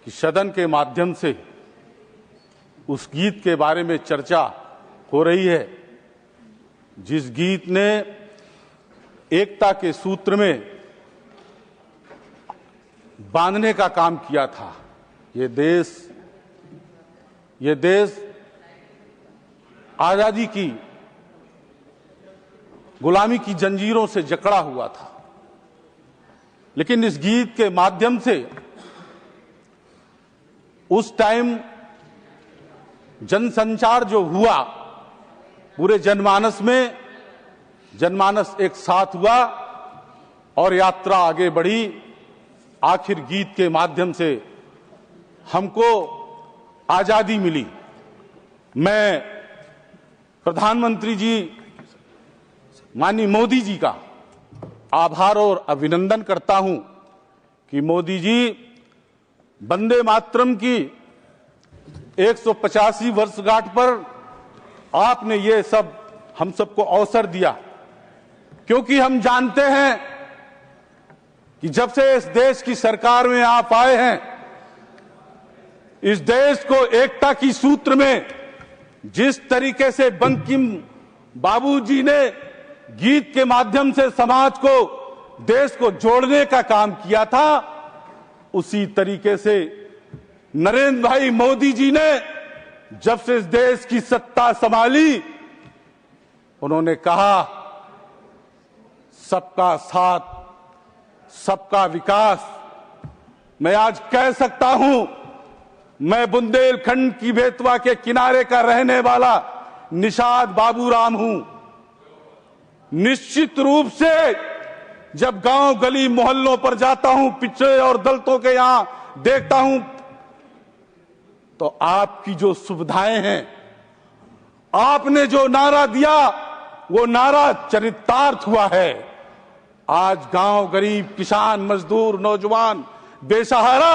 कि सदन के माध्यम से उस गीत के बारे में चर्चा हो रही है जिस गीत ने एकता के सूत्र में बांधने का काम किया था। ये देश आजादी की गुलामी की जंजीरों से जकड़ा हुआ था, लेकिन इस गीत के माध्यम से उस टाइम जनसंचार जो हुआ पूरे जनमानस में, जनमानस एक साथ हुआ और यात्रा आगे बढ़ी। आखिर गीत के माध्यम से हमको आजादी मिली। मैं प्रधानमंत्री जी माननीय मोदी जी का आभार और अभिनंदन करता हूं कि मोदी जी वंदे मातरम की 185वीं वर्षगांठ पर आपने ये सब हम सबको अवसर दिया, क्योंकि हम जानते हैं कि जब से इस देश की सरकार में आप आए हैं, इस देश को एकता की सूत्र में जिस तरीके से बंकिम बाबू जी ने गीत के माध्यम से समाज को, देश को जोड़ने का काम किया था, उसी तरीके से नरेंद्र भाई मोदी जी ने जब से इस देश की सत्ता संभाली, उन्होंने कहा सबका साथ, सबका विकास। मैं आज कह सकता हूं, मैं बुंदेलखंड की बेतवा के किनारे का रहने वाला निषाद बाबूराम हूं। निश्चित रूप से जब गांव गली मोहल्लों पर जाता हूं, पिछड़े और दलितों के यहां देखता हूं, तो आपकी जो सुविधाएं हैं, आपने जो नारा दिया वो नारा चरितार्थ हुआ है। आज गांव गरीब, किसान, मजदूर, नौजवान बेसहारा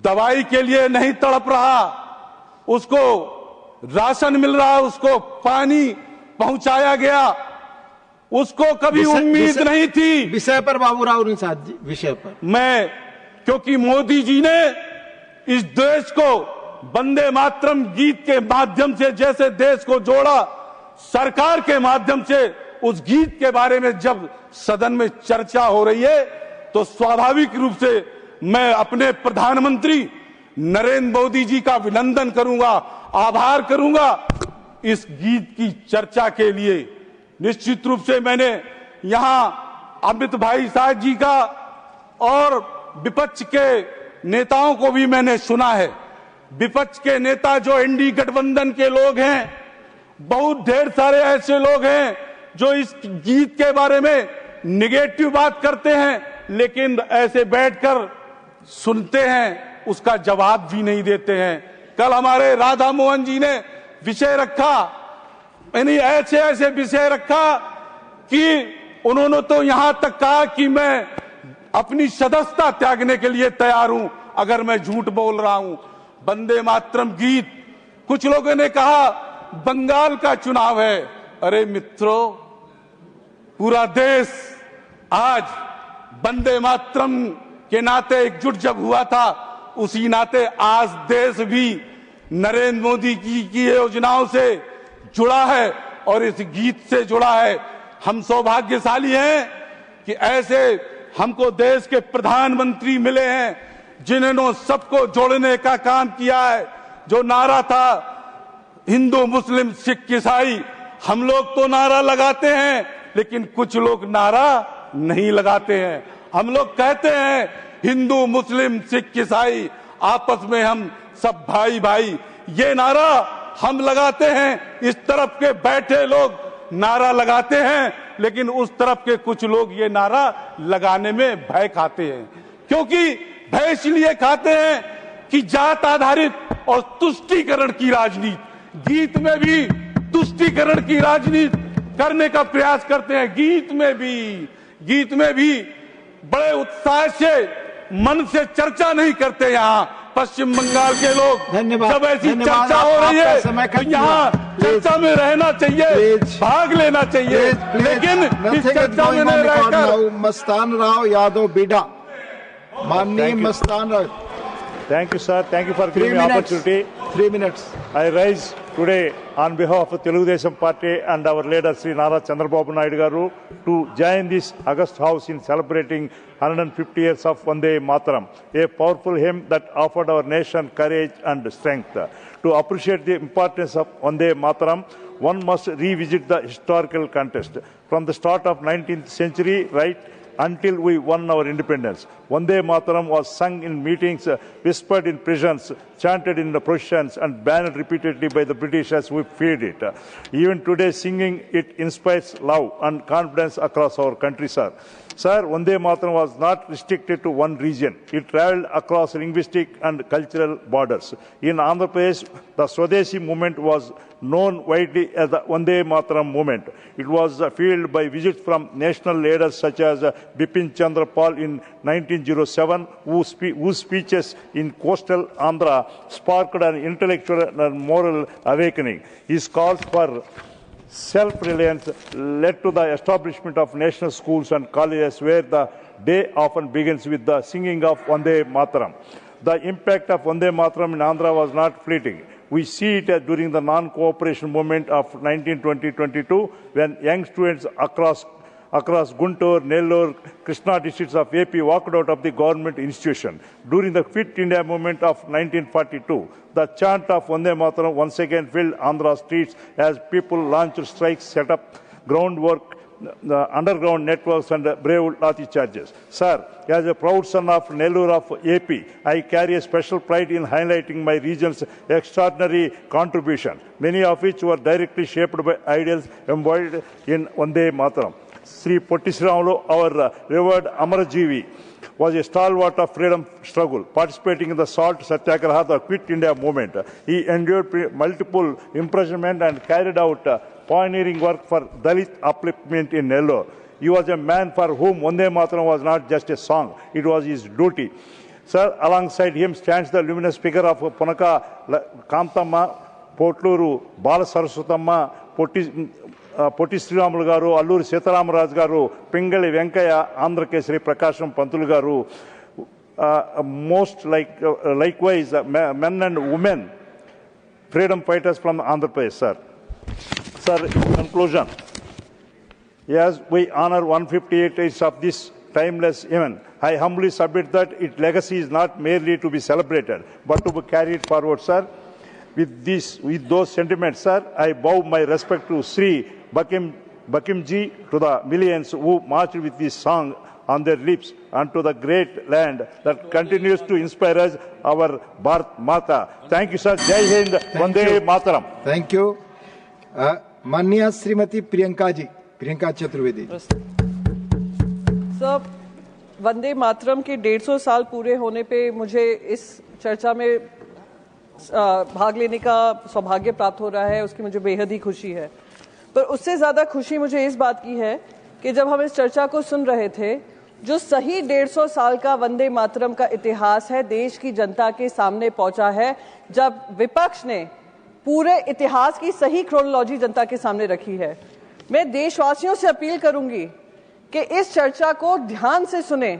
दवाई के लिए नहीं तड़प रहा, उसको राशन मिल रहा, उसको पानी पहुंचाया गया, उसको कभी उम्मीद नहीं थी। विषय पर बाबूराव निषाद जी, विषय पर क्योंकि मोदी जी ने इस देश को वंदे मातरम गीत के माध्यम से जैसे देश को जोड़ा, सरकार के माध्यम से उस गीत के बारे में जब सदन में चर्चा हो रही है, तो स्वाभाविक रूप से मैं अपने प्रधानमंत्री नरेंद्र मोदी जी का अभिनंदन करूंगा, आभार करूंगा इस गीत की चर्चा के लिए। निश्चित रूप से मैंने यहां अमित भाई शाह जी का और विपक्ष के नेताओं को भी मैंने सुना है। विपक्ष के नेता जो एनडीए गठबंधन के लोग हैं, बहुत ढेर सारे ऐसे लोग हैं जो इस गीत के बारे में निगेटिव बात करते हैं, लेकिन ऐसे बैठकर सुनते हैं, उसका जवाब भी नहीं देते हैं। कल हमारे राधा मोहन जी ने विषय रखा, यानी ऐसे ऐसे विषय रखा कि उन्होंने तो यहां तक कहा कि मैं अपनी सदस्यता त्यागने के लिए तैयार हूं अगर मैं झूठ बोल रहा हूं। वंदे मातरम गीत, कुछ लोगों ने कहा बंगाल का चुनाव है। अरे मित्रों, पूरा देश आज वंदे मातरम के नाते एकजुट जब हुआ था, उसी नाते आज देश भी नरेंद्र मोदी की योजनाओं से जुड़ा है और इस गीत से जुड़ा है। हम सौभाग्यशाली हैं कि ऐसे हमको देश के प्रधानमंत्री मिले हैं जिन्होंने सबको जोड़ने का काम किया है। जो नारा था हिंदू, मुस्लिम, सिख, ईसाई, हम लोग तो नारा लगाते हैं, लेकिन कुछ लोग नारा नहीं लगाते हैं। हम लोग कहते हैं हिंदू, मुस्लिम, सिख, ईसाई आपस में हम सब भाई भाई, ये नारा हम लगाते हैं। इस तरफ के बैठे लोग नारा लगाते हैं, लेकिन उस तरफ के कुछ लोग ये नारा लगाने में भय खाते हैं। क्योंकि भय इसलिए खाते हैं कि जात आधारित और तुष्टीकरण की राजनीति, गीत में भी तुष्टीकरण की राजनीति करने का प्रयास करते हैं। गीत में भी बड़े उत्साह से, मन से चर्चा नहीं करते। यहाँ पश्चिम बंगाल के लोग जब ऐसी चर्चा हो रही है तो यहाँ चर्चा में रहना चाहिए, भाग लेना चाहिए, लेकिन इस चर्चा में नहीं रहकर मस्तान राव यादव बीडा, माननीय Mastan Rao Thank you, sir. Thank you for giving me opportunity. 3 minutes. I rise today on behalf of Telugu Desam Party and our leader Sri Nara Chandrababu Naidu Garu to join this August House in celebrating 150 years of Vande Mataram, a powerful hymn that offered our nation courage and strength. To appreciate the importance of Vande Mataram, one must revisit the historical context. From the start of 19th century, right until we won our independence, Vande Mataram was sung in meetings, whispered in prisons, chanted in the processions, and banned repeatedly by the British as we feared it. Even today, singing it inspires love and confidence across our country, sir. Sir, Vande Mataram was not restricted to one region. It travelled across linguistic and cultural borders. In Andhra Pradesh, the Swadeshi movement was known widely as the Vande Mataram movement. It was fueled by visits from national leaders such as Bipin Chandra Pal in 1907, whose speeches in coastal Andhra sparked an intellectual and moral awakening. His calls for self-reliance led to the establishment of national schools and colleges where the day often begins with the singing of Vande Mataram. The impact of Vande Mataram in Andhra was not fleeting. We see it during the non-cooperation movement of 1920-22 when young students across Guntur, Nellore, Krishna districts of AP walked out of the government institution. During the Fit India movement of 1942, the chant of Vande Mataram once again filled Andhra streets as people launched strikes, set up groundwork, the underground networks and brave lathi charges. Sir, as a proud son of Nellore of AP, I carry a special pride in highlighting my region's extraordinary contribution, many of which were directly shaped by ideals embodied in Vande Mataram. Sri Potti Sriramulu, our revered Amarajeevi, was a stalwart of freedom struggle, participating in the Salt Satyagraha, the Quit India movement. He endured multiple imprisonment and carried out pioneering work for Dalit upliftment in Nellore. He was a man for whom Vande Mataram was not just a song, it was his duty. Sir, alongside him stands the luminous figure of Punaka Kantamma, Potluru, Bala Saraswatamma, Potti Sriramulu Garu, Alluri Sitaramarazu Garu, Pingali Venkaya, Andhra Kesari Prakasham Pantulu Garu, likewise men and women, freedom fighters from Andhra Pradesh, sir. Sir, in conclusion, as we honor 158 years of this timeless event, I humbly submit that its legacy is not merely to be celebrated, but to be carried forward, sir. With those sentiments, sir, I bow my respect to Sri Bakimji, to the millions who marched with this song on their lips, and to the great land that continues to inspire us, our Bharat Mata. Thank you, sir. Jai Hind, Vande Mataram. Thank you. माननीय Shrimati Priyanka Chaturvedi. Sir, Vande Mataram के 150 साल पूरे होने पे मुझे इस चर्चा में भाग लेने का सौभाग्य प्राप्त हो रहा है, उसकी मुझे बेहद ही खुशी है। पर उससे ज़्यादा खुशी मुझे इस बात की है कि जब हम इस चर्चा को सुन रहे थे, जो सही 150 साल का वंदे मातरम का इतिहास है, देश की जनता के सामने पहुंचा है, जब विपक्ष ने पूरे इतिहास की सही क्रोनोलॉजी जनता के सामने रखी है। मैं देशवासियों से अपील करूंगी कि इस चर्चा को ध्यान से सुने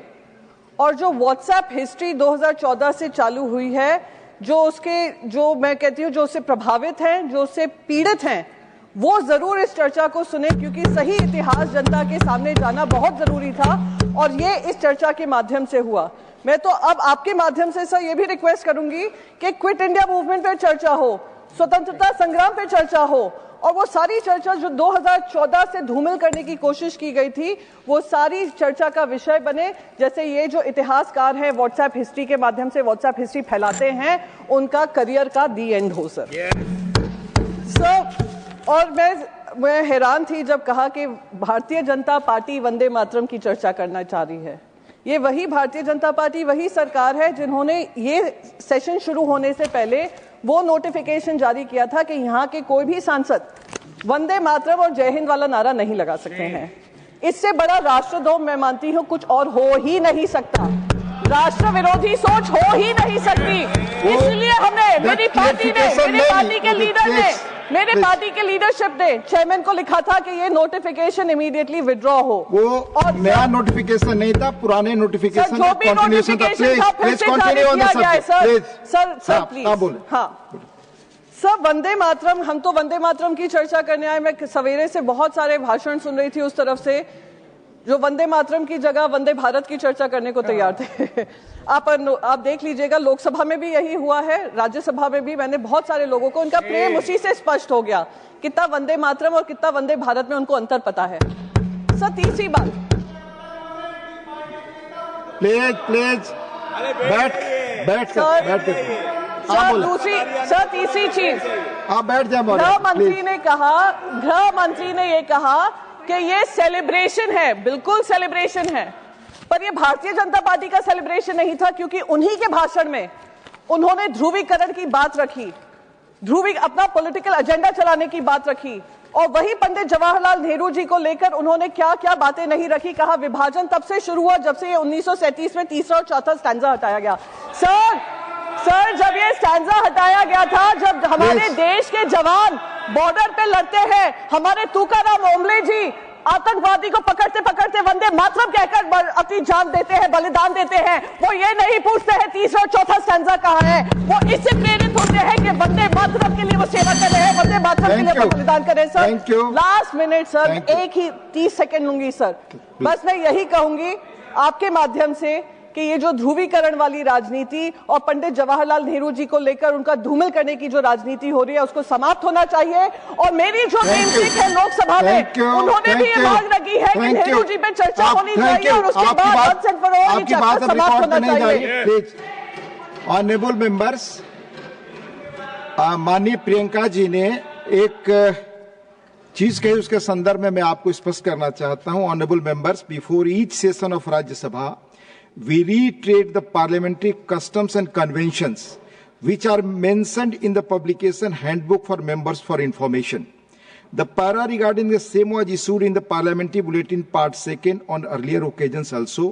और जो व्हाट्सएप हिस्ट्री 2014 से चालू हुई है, जो मैं कहती हूँ जो उससे प्रभावित हैं, जो उससे पीड़ित हैं, वो जरूर इस चर्चा को सुने, क्योंकि सही इतिहास जनता के सामने जाना बहुत जरूरी था और ये इस चर्चा के माध्यम से हुआ। मैं तो अब आपके माध्यम से सर ये भी रिक्वेस्ट करूंगी कि क्विट इंडिया मूवमेंट पे चर्चा हो, स्वतंत्रता संग्राम पे चर्चा हो, और वो सारी चर्चा जो 2014 से धूमिल करने की कोशिश की गई थी, वो सारी चर्चा का विषय बने। जैसे ये जो इतिहासकार हैं व्हाट्सएप हिस्ट्री के माध्यम से व्हाट्सएप हिस्ट्री फैलाते हैं, उनका करियर का दी एंड हो सर। और मैं हैरान थी जब कहा कि भारतीय जनता पार्टी वंदे मातरम की चर्चा करना चाह रही है। ये वही भारतीय जनता पार्टी, वही सरकार है जिन्होंने ये सेशन शुरू होने से पहले वो नोटिफिकेशन जारी किया था कि यहाँ के कोई भी सांसद वंदे मातरम और जय हिंद वाला नारा नहीं लगा सकते हैं। इससे बड़ा राष्ट्रद्रोह मैं मानती हूँ कुछ और हो ही नहीं सकता, राष्ट्र विरोधी सोच हो ही नहीं सकती। इसलिए हमने, मेरी पार्टी के लीडर ने मेरे पार्टी के लीडरशिप ने चेयरमैन को लिखा था कि ये नोटिफिकेशन इमीडिएटली विड्रॉ हो। वो और नया नोटिफिकेशन नहीं था, पुराने नोटिफिकेशन जो भी नोटिफिकेशन था फिर से जारी किया गया है सर प्लीज। हाँ सर, वंदे मातरम, हम तो वंदे मातरम की चर्चा करने आए। मैं सवेरे से बहुत सारे भाषण सुन रही थी उस तरफ से जो वंदे मातरम की जगह वंदे भारत की चर्चा करने को तैयार थे। आप देख लीजिएगा, लोकसभा में भी यही हुआ है, राज्यसभा में भी। मैंने बहुत सारे लोगों को, उनका प्रेम उसी से स्पष्ट हो गया, कितना वंदे मातरम और कितना वंदे भारत में उनको अंतर पता है। सर तीसरी बात, प्लीज बैठ सर तीसरी चीज, आप बैठ जाए। गृह मंत्री ने ये कहा कि ये सेलिब्रेशन है, बिल्कुल सेलिब्रेशन है, पर ये भारतीय जनता पार्टी का सेलिब्रेशन नहीं था, क्योंकि उन्हीं के भाषण में उन्होंने ध्रुवीकरण की बात रखी, अपना पॉलिटिकल एजेंडा चलाने की बात रखी, और वही पंडित जवाहरलाल नेहरू जी को लेकर उन्होंने क्या क्या बातें नहीं रखी। कहा विभाजन तब से शुरू हुआ जब से ये 1937 में तीसरा और चौथा स्टैंजा हटाया गया। सर जब ये स्टैंजा हटाया गया था, जब हमारे देश के जवान बॉर्डर पे लड़ते हैं, हमारे तुकाराम ओमले जी आतंकवादी को पकड़ते पकड़ते वंदे मातरम कहकर अपनी जान देते हैं, बलिदान देते हैं। वो ये नहीं पूछते हैं तीसरा और चौथा स्टैंजा कहाँ है, वो इससे प्रेरित होते हैं कि वंदे मातरम के लिए वो सेवा कर रहे हैं, वंदे मातरम के लिए वो बलिदान कर रहे हैं। सर लास्ट मिनट सर, एक ही 30 सेकंड लूंगी सर, बस मैं यही कहूंगी आपके माध्यम से कि ये जो ध्रुवीकरण वाली राजनीति और पंडित जवाहरलाल नेहरू जी को लेकर उनका धूमिल करने की जो राजनीति हो रही है, उसको समाप्त होना चाहिए। और मेरी जो नेमसेक है लोकसभा में, उन्होंने भी ये मांग रखी है कि नेहरू जी पे चर्चा होनी चाहिए और उसके बाद वंस एंड फॉर ऑल ये चर्चा समाप्त होना चाहिए। ऑनरेबल मेंबर्स, माननीय प्रियंका जी ने एक चीज कही, उसके संदर्भ में मैं आपको स्पष्ट करना चाहता हूं। Honourable members, before each session of Rajya Sabha we reiterate the parliamentary customs and conventions which are mentioned in the publication handbook for members for information. The para regarding the same was issued in the parliamentary bulletin part 2 on earlier occasions also.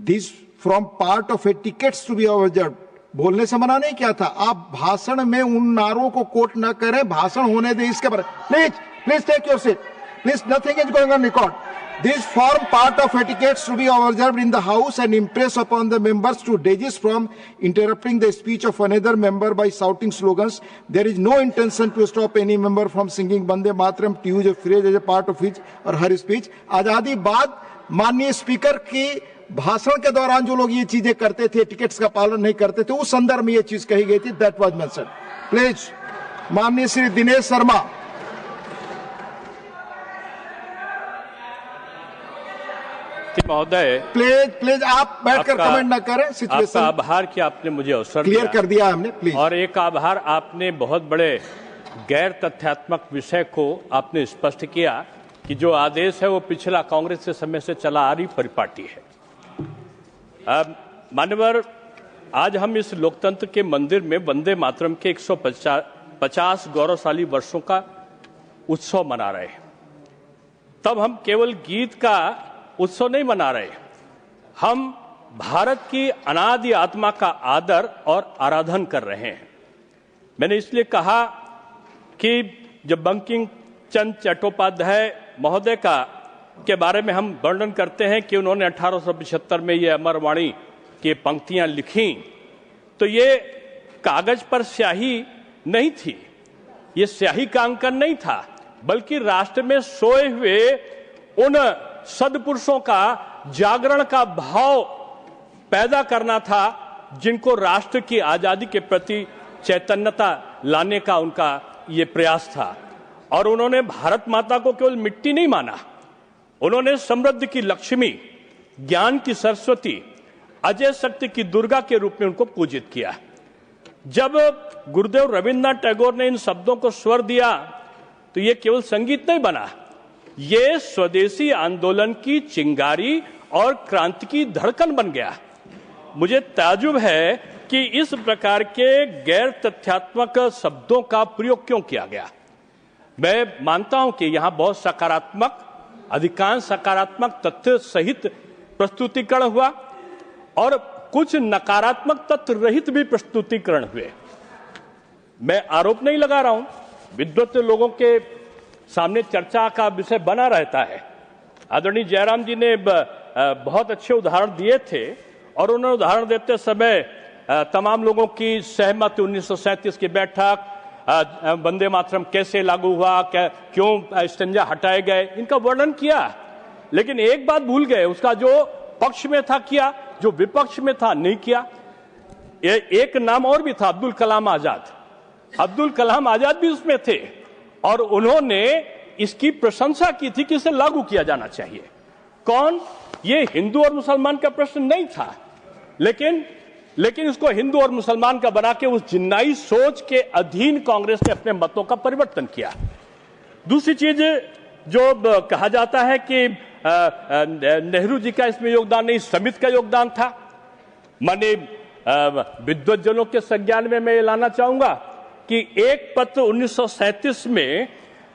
This from part of etiquettes to be observed. बोलने से मना नहीं किया था। आप भाषण में उन नारों को कोट न करें, भाषण होने दें इसके बारे। Please take your seat, please, nothing is going on record. This form part of etiquettes to be observed in the House and impress upon the members to desist from interrupting the speech of another member by shouting slogans. There is no intention to stop any member from singing Vande Mataram to use a phrase as a part of his or her speech. आजादी बाद माननीय speaker की भाषण के दौरान जो लोग ये चीजें करते थे, टिकट्स का पालन नहीं करते थे, उस संदर्भ में ये चीज कही गई थी। That was mentioned. प्लीज, माननीय श्री दिनेश शर्मा। महोदय प्लीज आप बैठकर कमेंट न करें। सिचुएशन, आपका आभार कि आपने मुझे अवसर क्लियर कर दिया हमने, प्लीज। और एक आभार, आपने बहुत बड़े गैर तथ्यात्मक विषय को आपने स्पष्ट किया कि जो आदेश है वो पिछला कांग्रेस के समय से चला आ रही परिपाटी है। मान्यवर, आज हम इस लोकतंत्र के मंदिर में वंदे मातरम के 150 गौरवशाली वर्षों का उत्सव मना रहे हैं। तब हम केवल गीत का उत्सव नहीं मना रहे, हम भारत की अनादि आत्मा का आदर और आराधन कर रहे हैं। मैंने इसलिए कहा कि जब बंकिम चंद्र चट्टोपाध्याय महोदय के बारे में हम वर्णन करते हैं कि उन्होंने 1875 में ये अमरवाणी की पंक्तियां लिखी, तो ये कागज पर स्याही नहीं थी, ये स्याही का अंकन नहीं था, बल्कि राष्ट्र में सोए हुए उन सदपुरुषों का जागरण का भाव पैदा करना था, जिनको राष्ट्र की आजादी के प्रति चैतन्यता लाने का उनका ये प्रयास था। और उन्होंने भारत माता को केवल मिट्टी नहीं माना, उन्होंने समृद्धि की लक्ष्मी, ज्ञान की सरस्वती, अजय शक्ति की दुर्गा के रूप में उनको पूजित किया। जब गुरुदेव रविन्द्रनाथ टैगोर ने इन शब्दों को स्वर दिया तो ये केवल संगीत नहीं बना, ये स्वदेशी आंदोलन की चिंगारी और क्रांति की धड़कन बन गया। मुझे ताज्जुब है कि इस प्रकार के गैर तथ्यात्मक शब्दों का प्रयोग क्यों किया गया। मैं मानता हूं कि यहां बहुत सकारात्मक, अधिकांश सकारात्मक तथ्य सहित प्रस्तुतिकरण हुआ और कुछ नकारात्मक तथ्य रहित भी प्रस्तुतिकरण हुए। मैं आरोप नहीं लगा रहा हूं, विद्वत लोगों के सामने चर्चा का विषय बना रहता है। आदरणीय जयराम जी ने बहुत अच्छे उदाहरण दिए थे और उन्होंने उदाहरण देते समय तमाम लोगों की सहमति, 1937 की बैठक, वंदे मातरम कैसे लागू हुआ, क्यों इस्तिंजा हटाए गए, इनका वर्णन किया। लेकिन एक बात भूल गए, उसका जो पक्ष में था किया, जो विपक्ष में था नहीं किया। एक नाम और भी था, अब्दुल कलाम आजाद। अब्दुल कलाम आजाद भी उसमें थे और उन्होंने इसकी प्रशंसा की थी कि इसे लागू किया जाना चाहिए। कौन? ये हिंदू और मुसलमान का प्रश्न नहीं था, लेकिन इसको हिंदू और मुसलमान का बना के उस जिन्नाई सोच के अधीन कांग्रेस ने अपने मतों का परिवर्तन किया। दूसरी चीज जो कहा जाता है कि नेहरू जी का इसमें योगदान नहीं, समिति का योगदान था। माने विद्वज्जनों के संज्ञान में मैं लाना चाहूंगा कि एक पत्र 1937 में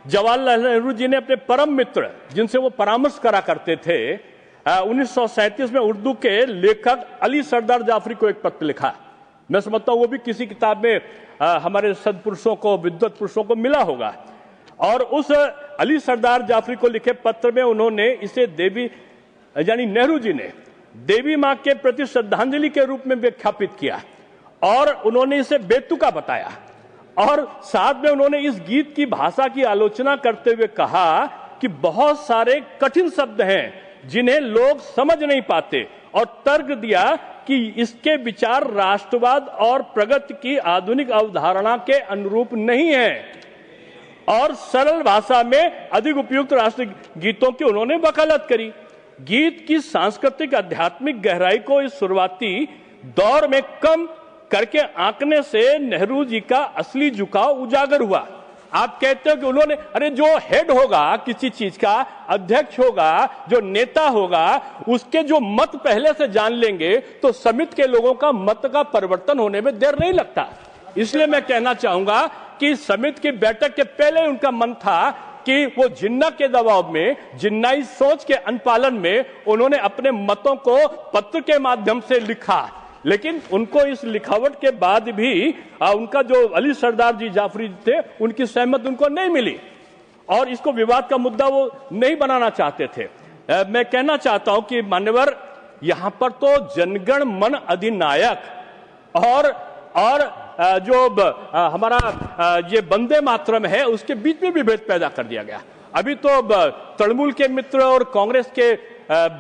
जवाहरलाल नेहरू जी ने अपने परम मित्र, जिनसे वो परामर्श करा करते थे, 1937 में उर्दू के लेखक अली सरदार जाफरी को एक पत्र लिखा। मैं समझता हूं वो भी किसी किताब में हमारे सदपुरुषों को, विद्वत पुरुषों को मिला होगा। और उस अली सरदार जाफरी को लिखे पत्र में उन्होंने इसे देवी, यानी नेहरू जी ने देवी मां के प्रति श्रद्धांजलि के रूप में विख्यापित किया और उन्होंने इसे बेतुका बताया। और साथ में उन्होंने इस गीत की भाषा की आलोचना करते हुए कहा कि बहुत सारे कठिन शब्द हैं जिन्हें लोग समझ नहीं पाते, और तर्क दिया कि इसके विचार राष्ट्रवाद और प्रगति की आधुनिक अवधारणा के अनुरूप नहीं है, और सरल भाषा में अधिक उपयुक्त राष्ट्र गीतों की उन्होंने वकालत करी। गीत की सांस्कृतिक आध्यात्मिक गहराई को इस शुरुआती दौर में कम करके आंकने से नेहरू जी का असली झुकाव उजागर हुआ। आप कहते हो कि उन्होंने, अरे जो हेड होगा किसी चीज का, अध्यक्ष होगा, जो नेता होगा, उसके जो मत पहले से जान लेंगे तो समिति के लोगों का मत का परिवर्तन होने में देर नहीं लगता। इसलिए मैं कहना चाहूंगा कि समिति की बैठक के पहले उनका मन था कि वो जिन्ना के दबाव में, जिन्नाई सोच के अनुपालन में उन्होंने अपने मतों को पत्र के माध्यम से लिखा। लेकिन उनको इस लिखावट के बाद भी उनका जो अली सरदार जी जाफरी थे, उनकी सहमति उनको नहीं मिली और इसको विवाद का मुद्दा वो नहीं बनाना चाहते थे। मैं कहना चाहता हूं कि मान्यवर, यहां पर तो जनगण मन अधिनायक और जो हमारा ये वंदे मातरम है, उसके बीच में भी भेद पैदा कर दिया गया। अभी तो तृणमूल के मित्र और कांग्रेस के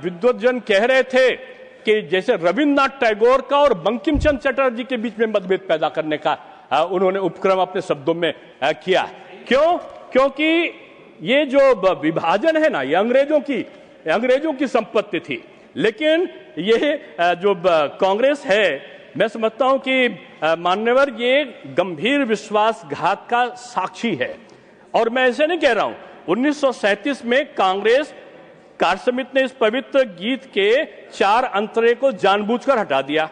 विद्वज्जन कह रहे थे कि जैसे रविन्द्रनाथ टैगोर का और बंकिम चंद्र चटर्जी के बीच में मतभेद पैदा करने का उन्होंने उपक्रम अपने शब्दों में किया। क्यों? क्योंकि ये जो विभाजन है ना, ये अंग्रेजों की संपत्ति थी। लेकिन ये जो कांग्रेस है, मैं समझता हूं कि मान्यवर, ये गंभीर विश्वासघात का साक्षी है। और मैं ऐसे नहीं कह रहा हूं। 1937 में कांग्रेस कार्य समिति ने इस पवित्र गीत के 4 अंतरे को जानबूझकर हटा दिया,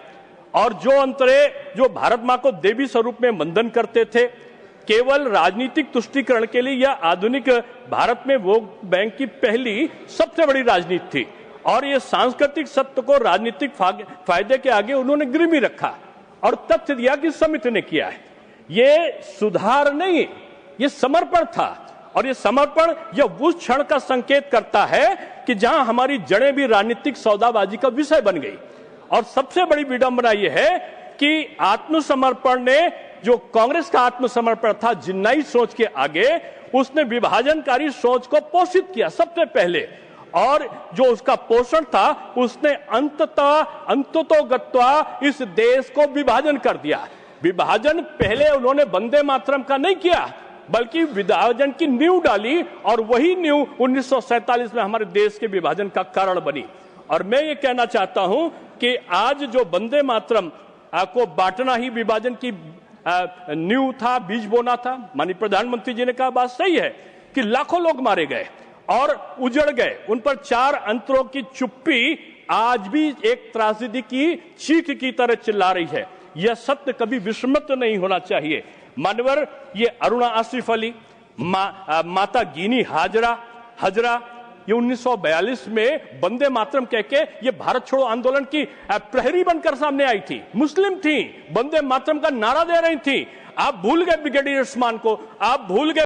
और जो अंतरे जो भारत मां को देवी स्वरूप में वंदन करते थे, केवल राजनीतिक तुष्टीकरण के लिए या आधुनिक भारत में वोट बैंक की पहली सबसे बड़ी राजनीति थी, और ये सांस्कृतिक सत्य को राजनीतिक फायदे के आगे उन्होंने गिरवी रखा और तथ्य दिया कि समिति ने किया है। ये सुधार नहीं, ये समर्पण था। और ये समर्पण यह उस क्षण का संकेत करता है कि जहां हमारी जड़ें भी राजनीतिक सौदाबाजी का विषय बन गई। और सबसे बड़ी विडंबना यह है कि आत्मसमर्पण ने, जो कांग्रेस का आत्मसमर्पण था जिन्नाई सोच के आगे, उसने विभाजनकारी सोच को पोषित किया सबसे पहले, और जो उसका पोषण था उसने अंततोगत्वा इस देश को विभाजन कर दिया। विभाजन पहले उन्होंने वंदे मातरम का नहीं किया, बल्कि विभाजन की नींव डाली, और वही नींव 1947 में हमारे देश के विभाजन का कारण बनी। और मैं ये कहना चाहता हूं कि आज जो वंदे मातरम को बांटना ही विभाजन की नींव था, बीज बोना था। माननीय प्रधानमंत्री जी ने कहा, बात सही है कि लाखों लोग मारे गए और उजड़ गए। उन पर 4 अंतरों की चुप्पी आज भी एक त्रासदी की चीख की तरह चिल्ला रही है। यह सत्य कभी विस्मृत नहीं होना चाहिए। मानवर, ये अरुणा आसिफ अली, माता गिनी हजरा, ये 1942 में वंदे मातरम कह के ये भारत छोड़ो आंदोलन की प्रहरी बनकर सामने आई थी। मुस्लिम थी, वंदे मातरम का नारा दे रही थी। आप भूल गए ब्रिगेडियर उस्मान को, आप भूल गए